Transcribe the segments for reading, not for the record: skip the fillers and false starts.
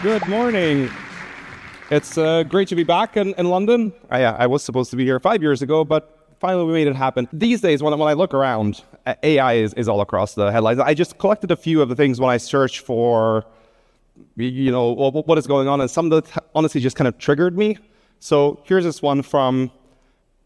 Good morning. It's great to be back in London. I was supposed to be here 5 years ago, but finally we made it happen. These days, when I look around, AI is all across the headlines. I just collected a few of the things when I search for, what is going on, and some of that honestly just kind of triggered me. So here's this one from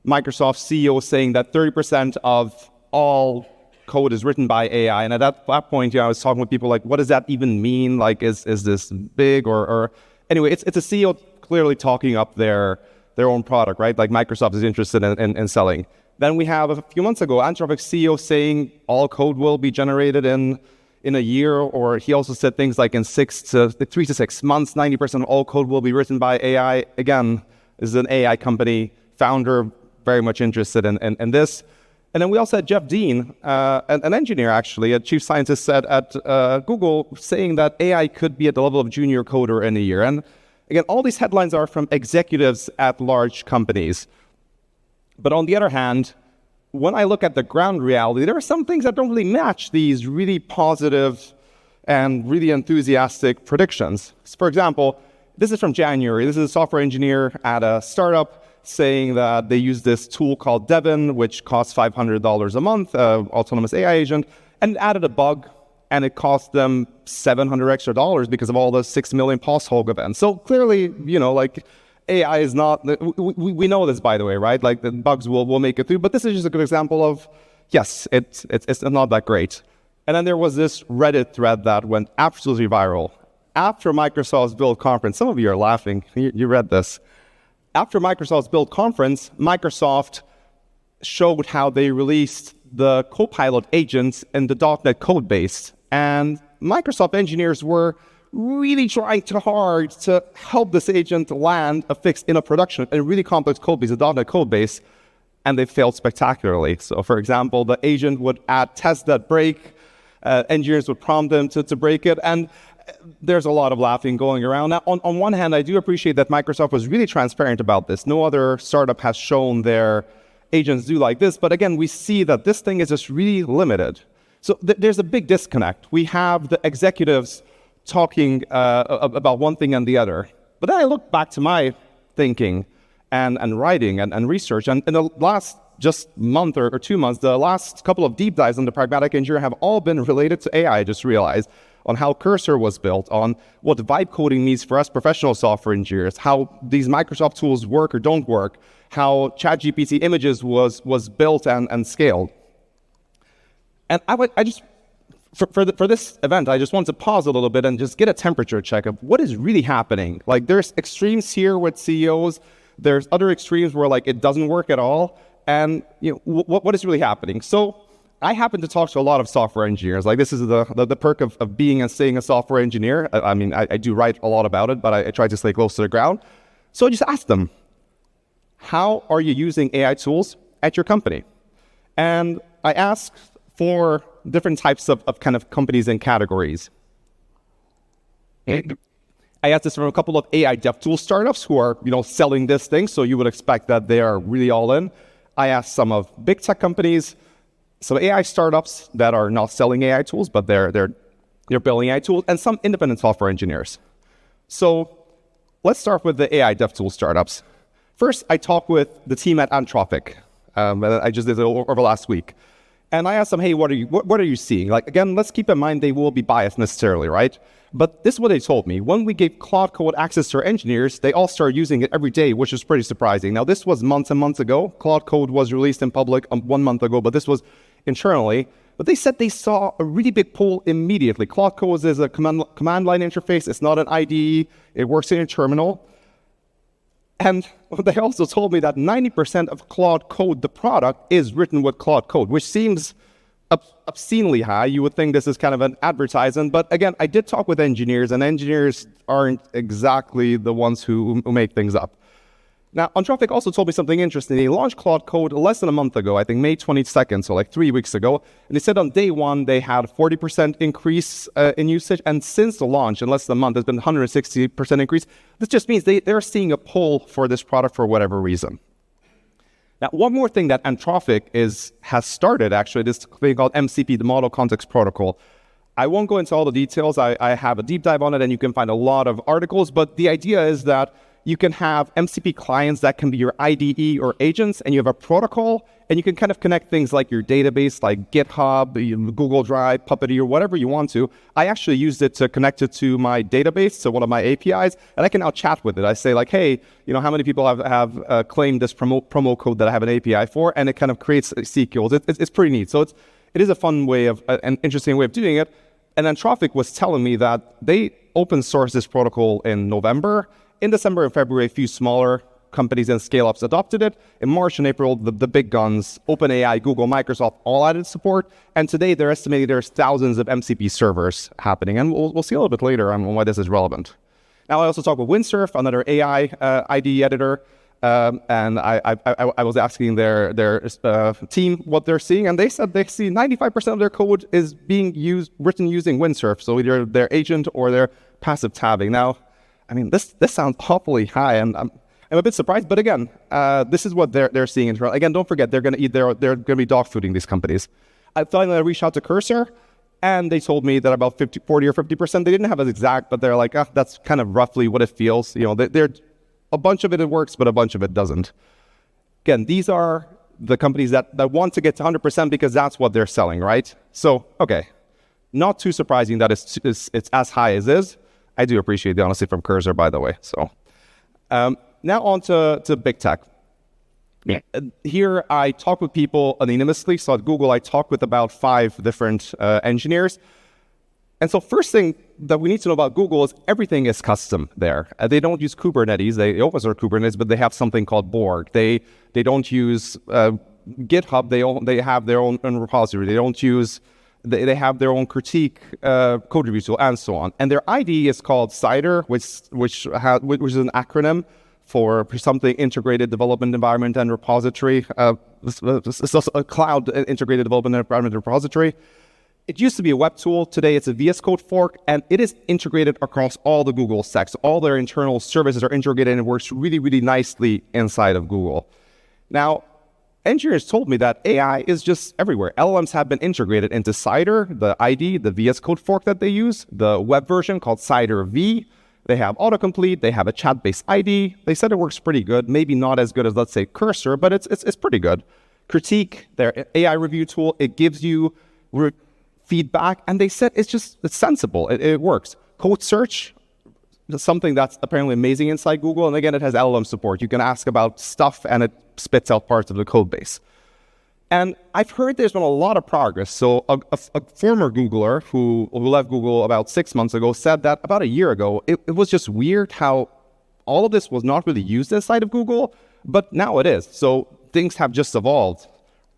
Microsoft CEO saying that 30% of all code is written by AI. And at that point, I was talking with people like, what does that even mean? Like, is this big or anyway, it's a CEO clearly talking up their own product, right? Like Microsoft is interested in selling. Then we have a few months ago, Anthropic CEO saying all code will be generated in a year, or he also said things like in 3 to 6 months, 90% of all code will be written by AI. Again, this is an AI company, founder, very much interested in this. And then we also had Jeff Dean, an engineer actually, a chief scientist at Google, saying that AI could be at the level of junior coder in a year. And again, all these headlines are from executives at large companies. But on the other hand, when I look at the ground reality, there are some things that don't really match these really positive and really enthusiastic predictions. So for example, this is from January. This is a software engineer at a startup saying that they use this tool called Devin, which costs $500 a month, autonomous AI agent, and it added a bug, and it cost them $700 extra because of all the 6 million post-hog events. So clearly, AI is not, we know this, by the way, right? Like the bugs will make it through, but this is just a good example of, yes, it's not that great. And then there was this Reddit thread that went absolutely viral. After Microsoft's Build conference, some of you are laughing, you read this. After Microsoft's Build conference, Microsoft showed how they released the Copilot agents in the .NET code base. And Microsoft engineers were really trying too hard to help this agent land a fix in a production, a really complex code base, a .NET code base, and they failed spectacularly. So for example, the agent would add tests that break, engineers would prompt them to break it, and there's a lot of laughing going around. Now, on one hand, I do appreciate that Microsoft was really transparent about this. No other startup has shown their agents do like this. But again, we see that this thing is just really limited. So there's a big disconnect. We have the executives talking about one thing and the other. But then I look back to my thinking and writing and research. And in the last just month or 2 months, the last couple of deep dives on the pragmatic engineer have all been related to AI, I just realized, on how Cursor was built, on what vibe coding means for us professional software engineers, how these Microsoft tools work or don't work, how ChatGPT images was built and scaled. And for this event, I just want to pause a little bit and just get a temperature check of what is really happening. Like there's extremes here with CEOs, there's other extremes where like it doesn't work at all, and what is really happening. So I happen to talk to a lot of software engineers. Like this is the perk of being and staying a software engineer. I do write a lot about it, but I try to stay close to the ground. So I just ask them, how are you using AI tools at your company? And I ask for different types of kind of companies and categories. I asked this from a couple of AI dev tool startups who are selling this thing, so you would expect that they are really all in. I asked some of big tech companies, some AI startups that are not selling AI tools, but they're building AI tools, and some independent software engineers. So let's start with the AI dev tool startups. First, I talked with the team at Anthropic. I just did it over last week. And I asked them, hey, what are you seeing? Like, again, let's keep in mind they will be biased necessarily, right? But this is what they told me. When we gave Claude Code access to our engineers, they all started using it every day, which is pretty surprising. Now, this was months and months ago. Claude Code was released in public 1 month ago, but this was internally. But they said they saw a really big pull immediately. Claude Code is a command line interface. It's not an IDE. It works in a terminal. And they also told me that 90% of Claude Code, the product, is written with Claude Code, which seems obscenely high. You would think this is kind of an advertisement. But again, I did talk with engineers, and engineers aren't exactly the ones who make things up. Now, Anthropic also told me something interesting. They launched Claude Code less than a month ago, I think May 22nd, so like 3 weeks ago. And they said on day one, they had a 40% increase in usage. And since the launch, in less than a month, there's been 160% increase. This just means they're seeing a pull for this product for whatever reason. Now, one more thing that Anthropic has started, actually, this thing called MCP, the Model Context Protocol. I won't go into all the details. I have a deep dive on it, and you can find a lot of articles. But the idea is that you can have MCP clients that can be your IDE or agents, and you have a protocol, and you can kind of connect things like your database, like GitHub, Google Drive, Puppeteer, whatever you want to. I actually used it to connect it to my database, to one of my APIs, and I can now chat with it. I say like, hey, how many people have claimed this promo code that I have an API for, and it kind of creates sequels. It's pretty neat. So it is a fun way of, an interesting way of doing it. And Anthropic was telling me that they open sourced this protocol in November. In December and February, a few smaller companies and scale-ups adopted it. In March and April, the big guns, OpenAI, Google, Microsoft, all added support. And today, they're estimating there's thousands of MCP servers happening. And we'll see a little bit later on why this is relevant. Now, I also talk with Windsurf, another AI IDE editor. And I was asking their team what they're seeing, and they said they see 95% of their code is being written using Windsurf, so either their agent or their passive tabbing. Now, I mean, this sounds awfully high, and I'm a bit surprised. But again, this is what they're seeing. Again, don't forget they're going to be dog fooding these companies. I finally reached out to Cursor, and they told me that about 40 or 50%. They didn't have it exact, but they're like, that's kind of roughly what it feels. They're a bunch of it works, but a bunch of it doesn't. Again, these are the companies that want to get to 100% because that's what they're selling, right? So, okay, not too surprising that it's as high as is. I do appreciate the honesty from Cursor, by the way. So, now on to big tech. Yeah. Here, I talk with people anonymously. So at Google, I talk with about 5 different engineers. And so first thing that we need to know about Google is everything is custom there. They don't use Kubernetes. They open source Kubernetes, but they have something called Borg. They don't use GitHub. They have their own repository. They have their own critique code review tool and so on. And their IDE is called CIDR, which is an acronym for something integrated development environment and repository. This is a cloud integrated development environment and repository. It used to be a web tool. Today, it's a VS Code fork, and it is integrated across all the Google stacks. All their internal services are integrated, and it works really, really nicely inside of Google. Now, engineers told me that AI is just everywhere. LLMs have been integrated into CIDR, the IDE, the VS Code fork that they use, the web version called CIDR V. They have autocomplete. They have a chat-based IDE. They said it works pretty good. Maybe not as good as, let's say, Cursor, but it's pretty good. Critique, their AI review tool, it gives you feedback, and they said it's sensible. It works. Code search, something that's apparently amazing inside Google, and again, it has LLM support. You can ask about stuff, and it spits out parts of the code base. And I've heard there's been a lot of progress. So a former Googler who left Google about 6 months ago said that about a year ago, it was just weird how all of this was not really used inside of Google, but now it is. So things have just evolved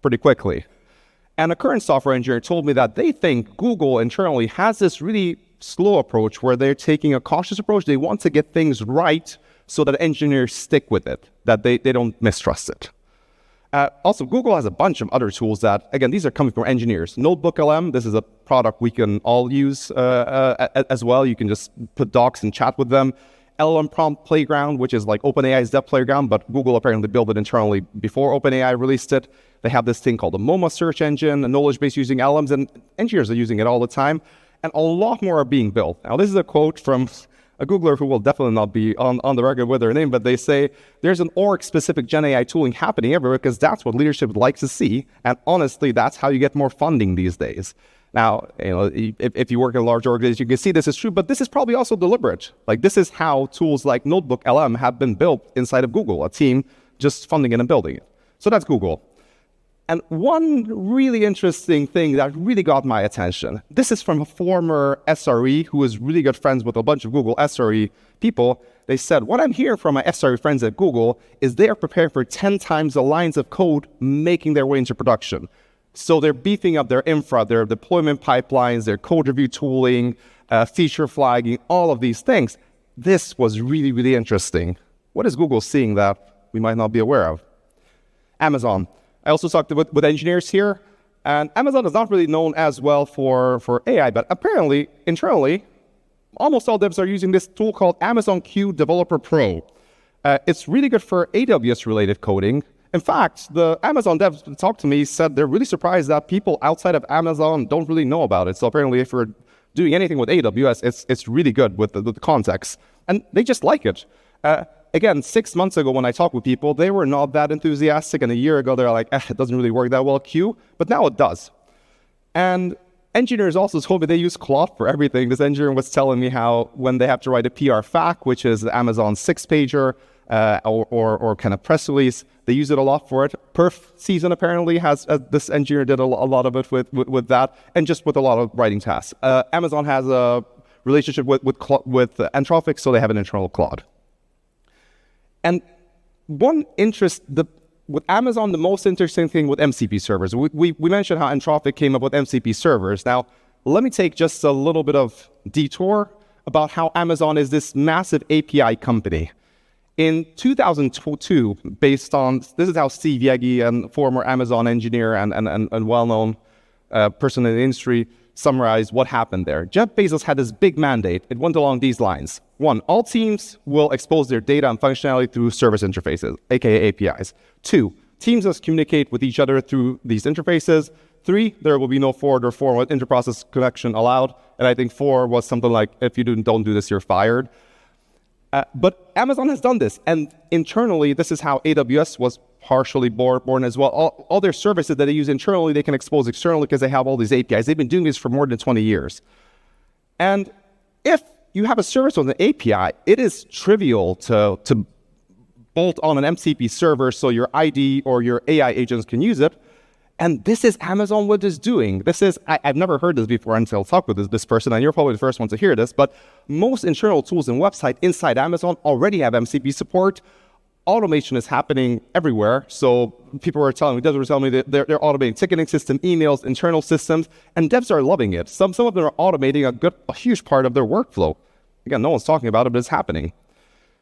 pretty quickly. And a current software engineer told me that they think Google internally has this really slow approach where they're taking a cautious approach. They want to get things right so that engineers stick with it, that they don't mistrust it. Also, Google has a bunch of other tools that, again, these are coming from engineers. NotebookLM, this is a product we can all use as well. You can just put docs and chat with them. LLM Prompt Playground, which is like OpenAI's Dev Playground, but Google apparently built it internally before OpenAI released it. They have this thing called the MoMA search engine, a knowledge base using LLMs, and engineers are using it all the time. And a lot more are being built. Now, this is a quote from a Googler who will definitely not be on the record with their name, but they say, there's an org-specific Gen AI tooling happening everywhere because that's what leadership would like to see. And honestly, that's how you get more funding these days. Now, if you work in a large organization, you can see this is true, but this is probably also deliberate. Like, this is how tools like NotebookLM have been built inside of Google, a team just funding it and building it. So that's Google. And one really interesting thing that really got my attention, this is from a former SRE who is really good friends with a bunch of Google SRE people. They said, what I'm hearing from my SRE friends at Google is they are preparing for 10 times the lines of code making their way into production. So they're beefing up their infra, their deployment pipelines, their code review tooling, feature flagging, all of these things. This was really, really interesting. What is Google seeing that we might not be aware of? Amazon. I also talked with engineers here, and Amazon is not really known as well for AI, but apparently, internally, almost all devs are using this tool called Amazon Q Developer Pro. It's really good for AWS-related coding. In fact, the Amazon devs who talked to me said they're really surprised that people outside of Amazon don't really know about it. So apparently, if you're doing anything with AWS, it's really good with the context. And they just like it. Again, 6 months ago when I talked with people, they were not that enthusiastic. And a year ago, they're like, it doesn't really work that well, Q. But now it does. And engineers also told me they use Claude for everything. This engineer was telling me how when they have to write a PR FAQ, which is Amazon's 6-pager, or kind of press release, they use it a lot for it. Perf season apparently has, this engineer did a lot of it with that, and just with a lot of writing tasks. Amazon has a relationship with Anthropic, so they have an internal Claude. And one interest, with Amazon, the most interesting thing with MCP servers, we mentioned how Anthropic came up with MCP servers. Now, let me take just a little bit of detour about how Amazon is this massive API company. In 2002, based on, this is how Steve Yegi, a former Amazon engineer and well-known person in the industry, summarized what happened there. Jeff Bezos had this big mandate. It went along these lines. 1, all teams will expose their data and functionality through service interfaces, aka APIs. 2, teams must communicate with each other through these interfaces. 3, there will be no forward or forward inter-process connection allowed. And I think 4 was something like, if you don't do this, you're fired. But Amazon has done this, and internally, this is how AWS was partially born as well. All their services that they use internally, they can expose externally because they have all these APIs. They've been doing this for more than 20 years. And if you have a service with an API, it is trivial to bolt on an MCP server so your ID or your AI agents can use it. And this is Amazon what is doing. This is, I've never heard this before until I talked with this person, and you're probably the first one to hear this, but most internal tools and websites inside Amazon already have MCP support. Automation is happening everywhere. So people were telling me, devs were telling me that they're automating ticketing system, emails, internal systems, and devs are loving it. Some of them are automating a huge part of their workflow. Again, no one's talking about it, but it's happening.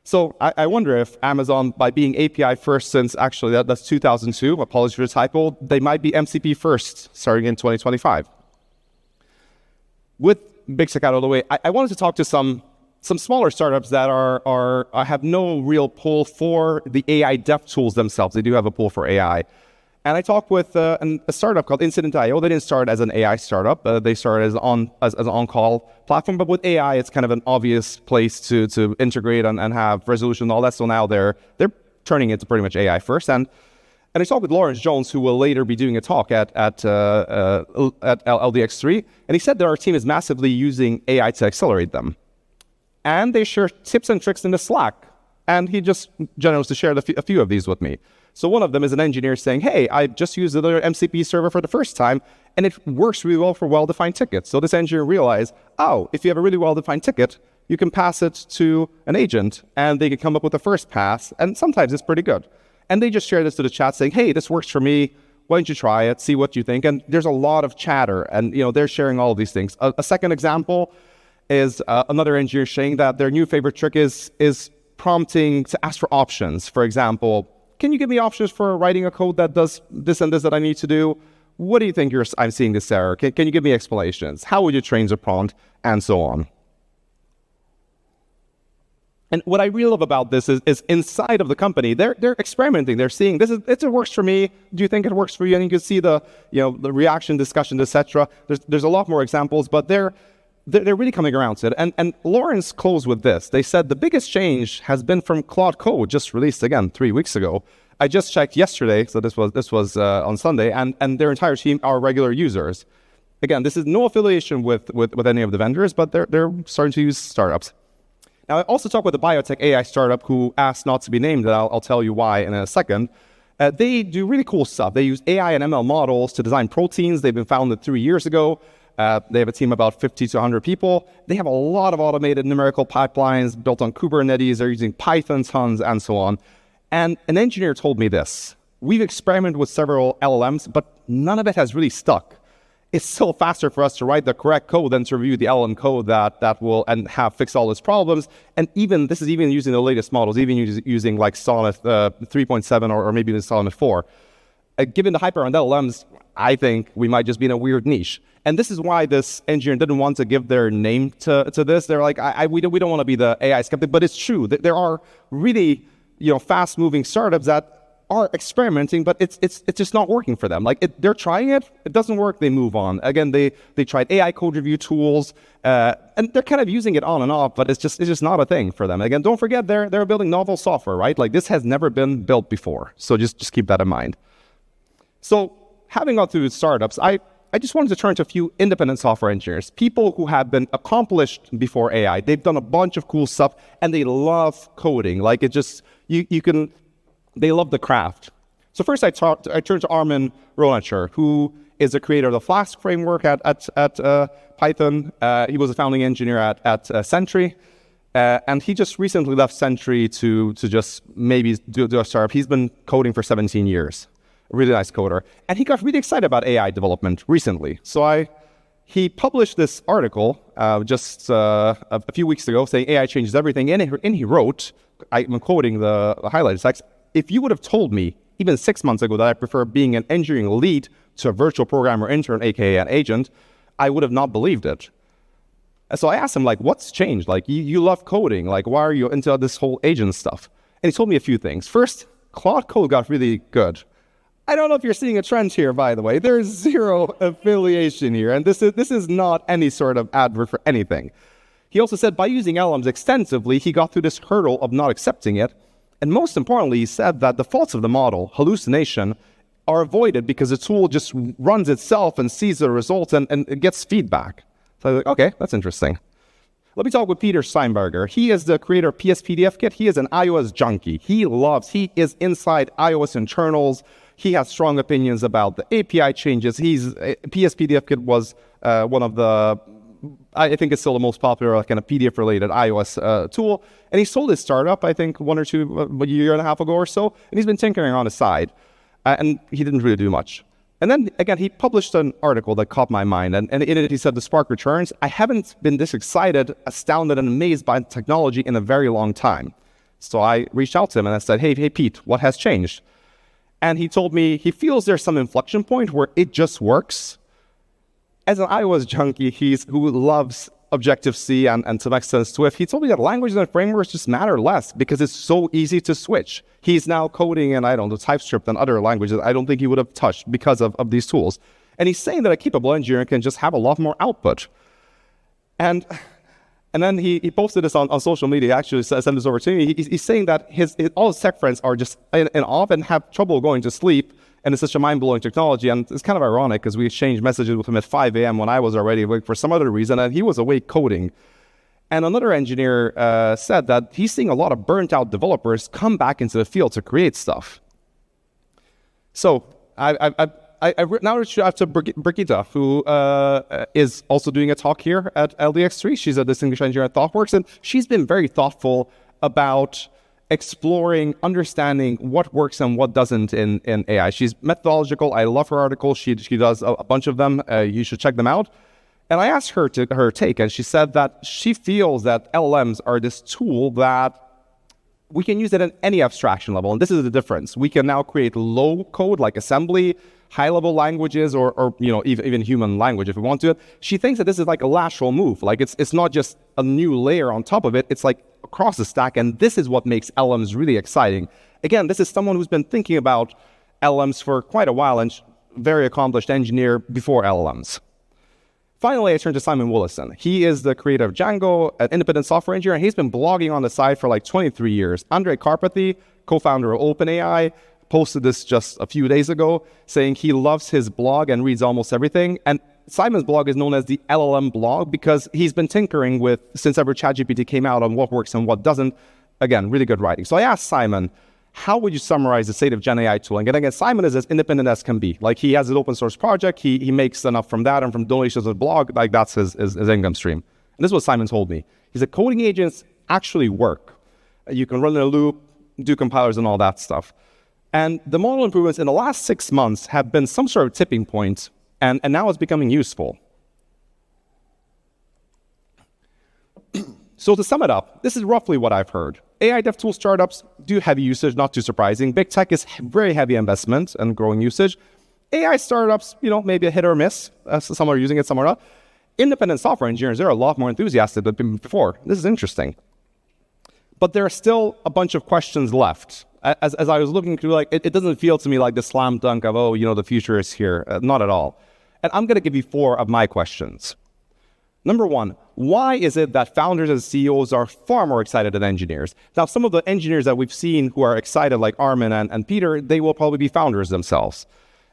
So I wonder if Amazon, by being API first since actually that's 2002, apologies for the typo, they might be MCP first starting in 2025. With big tech out of the way, I wanted to talk to some smaller startups that have no real pull for the AI dev tools themselves. They do have a pull for AI. And I talked with a startup called Incident.io. They didn't start as an AI startup. They started as an on-call platform. But with AI, it's kind of an obvious place to integrate and have resolution and all that. So now they're turning it to pretty much AI first. And I talked with Lawrence Jones, who will later be doing a talk at LDX3. And he said that our team is massively using AI to accelerate them. And they share tips and tricks in the Slack. And he just generously shared a few of these with me. So one of them is an engineer saying, hey, I just used another MCP server for the first time, and it works really well for well-defined tickets. So this engineer realized, oh, if you have a really well-defined ticket, you can pass it to an agent, and they can come up with a first pass, and sometimes it's pretty good. And they just share this to the chat saying, hey, this works for me. Why don't you try it, see what you think? And there's a lot of chatter, and they're sharing all of these things. A second example is another engineer saying that their new favorite trick is prompting to ask for options. For example, can you give me options for writing a code that does this and this that I need to do? What do you think I'm seeing this error? Can you give me explanations? How would you train the prompt? And so on. And what I really love about this is inside of the company, they're experimenting. They're seeing it works for me. Do you think it works for you? And you can see the reaction, discussion, etc. There's a lot more examples, but they're really coming around to it. And Lawrence closed with this. They said the biggest change has been from Claude Code, just released again 3 weeks ago. I just checked yesterday, so this was on Sunday, and their entire team are regular users. Again, this is no affiliation with any of the vendors, but they're starting to use startups. Now, I also talked with a biotech AI startup who asked not to be named, and I'll tell you why in a second. They do really cool stuff. They use AI and ML models to design proteins. They've been founded 3 years ago. They have a team of about 50 to 100 people. They have a lot of automated numerical pipelines built on Kubernetes. They're using Python tons and so on. And an engineer told me this. We've experimented with several LLMs, but none of it has really stuck. It's still faster for us to write the correct code than to review the LLM code that will and have fixed all its problems. And this is even using the latest models, even using like Sonnet 3.7 or maybe even Sonnet 4. Given the hype around LLMs, I think we might just be in a weird niche. And this is why this engineer didn't want to give their name to this. They're like, we don't want to be the AI skeptic, but it's true that there are really fast-moving startups that are experimenting, but it's just not working for them. Like they're trying it, it doesn't work, they move on. Again, they tried AI code review tools, and they're kind of using it on and off, but it's just not a thing for them. Again, don't forget they're building novel software, right? Like this has never been built before, so just keep that in mind. So having gone through startups, I just wanted to turn to a few independent software engineers, people who have been accomplished before AI. They've done a bunch of cool stuff, and they love coding. Like it just they love the craft. So first I turned to Armin Ronacher, who is the creator of the Flask framework at Python. He was a founding engineer at Sentry. And he just recently left Sentry to just maybe do a startup. He's been coding for 17 years. A really nice coder. And he got really excited about AI development recently. So he published this article just a few weeks ago saying AI changes everything. And he wrote, I'm quoting the highlighted text, "If you would have told me even 6 months ago that I prefer being an engineering lead to a virtual programmer intern, aka an agent, I would have not believed it." And so I asked him, like, what's changed? Like, you love coding. Like, why are you into this whole agent stuff? And he told me a few things. First, Claude Code got really good. I don't know if you're seeing a trend here, by the way. There's zero affiliation here. And this is not any sort of advert for anything. He also said by using LLMs extensively, he got through this hurdle of not accepting it. And most importantly, he said that the faults of the model, hallucination, are avoided because the tool just runs itself and sees the results and it gets feedback. So I was like, okay, that's interesting. Let me talk with Peter Steinberger. He is the creator of PSPDF Kit. He is an iOS junkie. He is inside iOS internals. He has strong opinions about the API changes. PSPDF Kit was one of the, I think it's still the most popular kind of PDF-related iOS tool. And he sold his startup, I think, a year and a half ago or so. And he's been tinkering on the side. And he didn't really do much. And then, again, he published an article that caught my mind. And in it, he said, "The spark returns. I haven't been this excited, astounded, and amazed by technology in a very long time." So I reached out to him and I said, hey, Pete, what has changed? And he told me he feels there's some inflection point where it just works. As an iOS junkie, who loves Objective-C and to some extent Swift, he told me that languages and frameworks just matter less because it's so easy to switch. He's now coding in, I don't know, TypeScript and other languages I don't think he would have touched because of these tools. And he's saying that a capable engineer can just have a lot more output. And then he posted this on social media. He actually sent this over to me. He's saying that all his tech friends are just in awe and have trouble going to sleep. And it's such a mind-blowing technology. And it's kind of ironic because we exchanged messages with him at 5 a.m. when I was already awake for some other reason, and he was awake coding. And another engineer said that he's seeing a lot of burnt-out developers come back into the field to create stuff. So I now reached out to Brigitte, who is also doing a talk here at LDX3. She's a distinguished engineer at ThoughtWorks, and she's been very thoughtful about exploring, understanding what works and what doesn't in AI. She's methodological. I love her articles. She does a bunch of them. You should check them out. And I asked her her take, and she said that she feels that LLMs are this tool that we can use it at any abstraction level. And this is the difference. We can now create low code like assembly, high-level languages, or even human language if we want to. She thinks that this is like a lateral move. Like it's not just a new layer on top of it. It's like across the stack, and this is what makes LLMs really exciting. Again, this is someone who's been thinking about LLMs for quite a while and very accomplished engineer before LLMs. Finally, I turn to Simon Willison. He is the creator of Django, an independent software engineer, and he's been blogging on the side for like 23 years. Andre Karpathy, co-founder of OpenAI, posted this just a few days ago, saying he loves his blog and reads almost everything. And Simon's blog is known as the LLM blog because he's been tinkering with, since ever ChatGPT came out, on what works and what doesn't. Again, really good writing. So I asked Simon, how would you summarize the state of Gen AI tooling? And again, Simon is as independent as can be. Like, he has an open source project. He makes enough from that and from donations of the blog. Like, that's his income stream. And this is what Simon told me. He said, coding agents actually work. You can run in a loop, do compilers and all that stuff. And the model improvements in the last 6 months have been some sort of tipping point, and now it's becoming useful. So to sum it up, this is roughly what I've heard. AI dev tool startups do heavy usage, not too surprising. Big tech is very heavy investment and growing usage. AI startups, maybe a hit or miss. Some are using it, some are not. Independent software engineers, they're a lot more enthusiastic than before. This is interesting. But there are still a bunch of questions left. as I was looking through, like, it doesn't feel to me like the slam dunk of, oh, the future is here. Not at all. And I'm going to give you 4 of my questions. Number 1, why is it that founders and CEOs are far more excited than engineers? Now, some of the engineers that we've seen who are excited, like Armin and Peter, they will probably be founders themselves.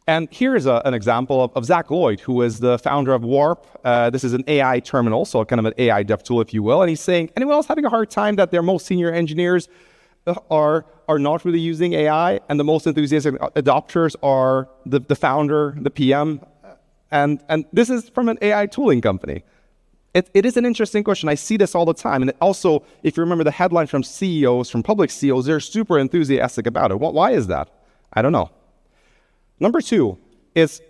And here's an example of Zach Lloyd, who is the founder of Warp. This is an AI terminal, so kind of an AI dev tool, if you will. And he's saying, anyone else having a hard time that their most senior engineers are not really using AI, and the most enthusiastic adopters are the founder, the PM, and this is from an AI tooling company. It is an interesting question. I see this all the time. And also, if you remember the headline from CEOs, from public CEOs, they're super enthusiastic about it. Why is that? I don't know. Number 2 is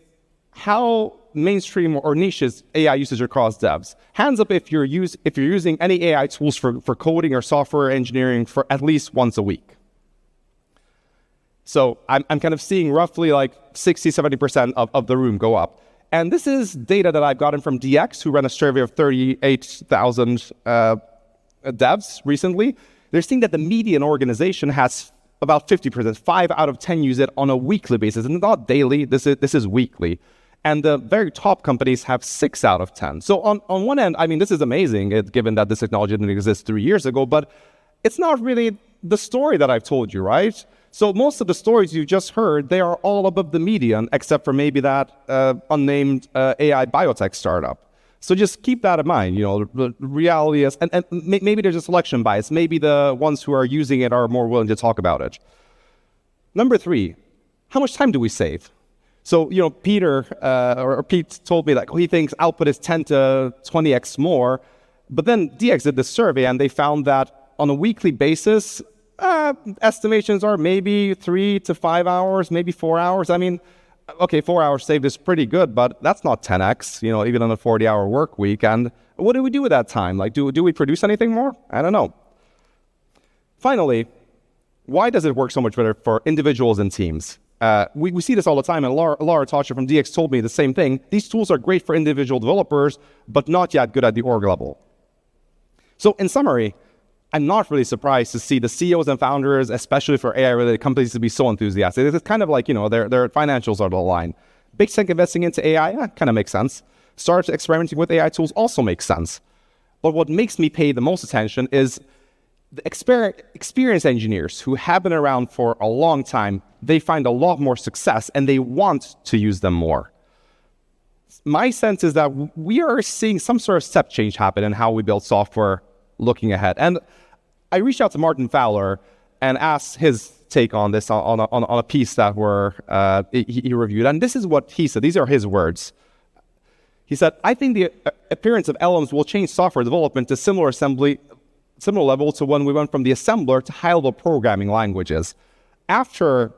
how mainstream or niches AI usage across devs. Hands up if you're using any AI tools for coding or software engineering for at least once a week. So I'm kind of seeing roughly like 60-70% of the room go up. And this is data that I've gotten from DX, who ran a survey of 38,000 devs recently. They're seeing that the median organization has about 50%, 5 out of 10 use it on a weekly basis, and not daily, this is weekly. And the very top companies have 6 out of 10. So on one end, I mean, this is amazing, given that this technology didn't exist 3 years ago, but it's not really the story that I've told you, right? So most of the stories you just heard, they are all above the median, except for maybe that unnamed AI biotech startup. So just keep that in mind. The reality is, and maybe there's a selection bias. Maybe the ones who are using it are more willing to talk about it. Number 3, how much time do we save? So, Peter or Pete told me he thinks output is 10 to 20x more. But then DX did this survey and they found that on a weekly basis, estimations are maybe 3 to 5 hours, maybe 4 hours. I mean, okay, 4 hours saved is pretty good, but that's not 10x, even on a 40-hour work week. And what do we do with that time? Do we produce anything more? I don't know. Finally, why does it work so much better for individuals and teams? We see this all the time, and Laura Toscher from DX told me the same thing. These tools are great for individual developers, but not yet good at the org level. So in summary, I'm not really surprised to see the CEOs and founders, especially for AI-related companies, to be so enthusiastic. It's kind of like, their financials are the line. Big tech investing into AI, kind of makes sense. Startups experimenting with AI tools also makes sense. But what makes me pay the most attention is the experienced engineers who have been around for a long time. They find a lot more success, and they want to use them more. My sense is that we are seeing some sort of step change happen in how we build software looking ahead. And I reached out to Martin Fowler and asked his take on this on a piece that he reviewed. And this is what he said. These are his words. He said, I think the appearance of LLMs will change software development to similar level to when we went from the assembler to high-level programming languages. After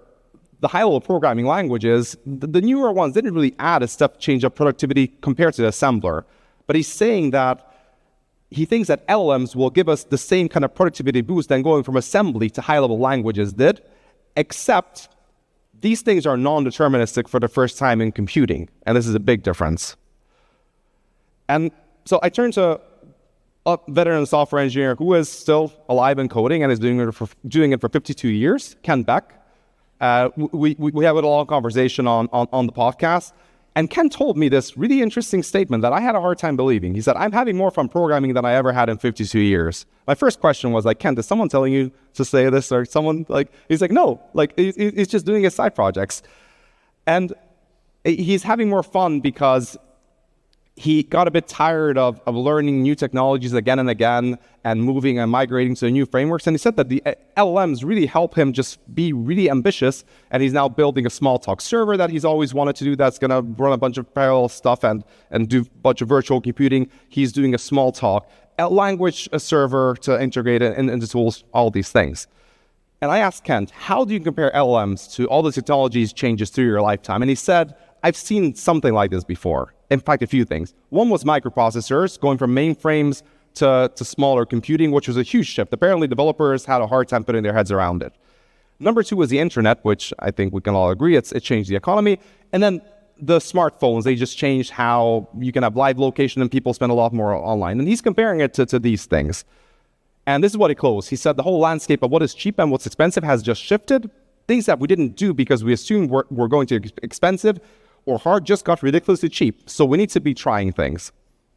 the high-level programming languages, the newer ones didn't really add a step change of productivity compared to the assembler. But he's saying that he thinks that LLMs will give us the same kind of productivity boost than going from assembly to high-level languages did, except these things are non-deterministic for the first time in computing, and this is a big difference. And so I turned to a veteran software engineer who is still alive and coding and is doing it for 52 years, Ken Beck. We had a long conversation on the podcast. And Ken told me this really interesting statement that I had a hard time believing. He said, I'm having more fun programming than I ever had in 52 years. My first question was Ken, is someone telling you to say this? Or someone he's like, no, he's just doing his side projects. And he's having more fun because he got a bit tired of learning new technologies again and again and moving and migrating to new frameworks. And he said that the LLMs really help him just be really ambitious. And he's now building a small talk server that he's always wanted to do that's going to run a bunch of parallel stuff and do a bunch of virtual computing. He's doing a small talk, a language server to integrate it into tools, all these things. And I asked Kent, how do you compare LLMs to all the technologies changes through your lifetime? And he said, I've seen something like this before. In fact, a few things. One was microprocessors going from mainframes to smaller computing, which was a huge shift. Apparently, developers had a hard time putting their heads around it. Number 2 was the internet, which I think we can all agree it changed the economy. And then the smartphones, they just changed how you can have live location and people spend a lot more online. And he's comparing it to these things. And this is what he closed. He said the whole landscape of what is cheap and what's expensive has just shifted. Things that we didn't do because we assumed were going to be expensive or hard just got ridiculously cheap. So we need to be trying things.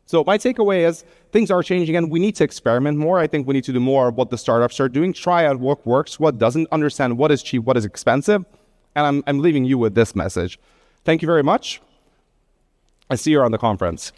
So my takeaway is things are changing and we need to experiment more. I think we need to do more of what the startups are doing, try out what works, what doesn't, understand what is cheap, what is expensive. And I'm leaving you with this message. Thank you very much. I see you on the conference.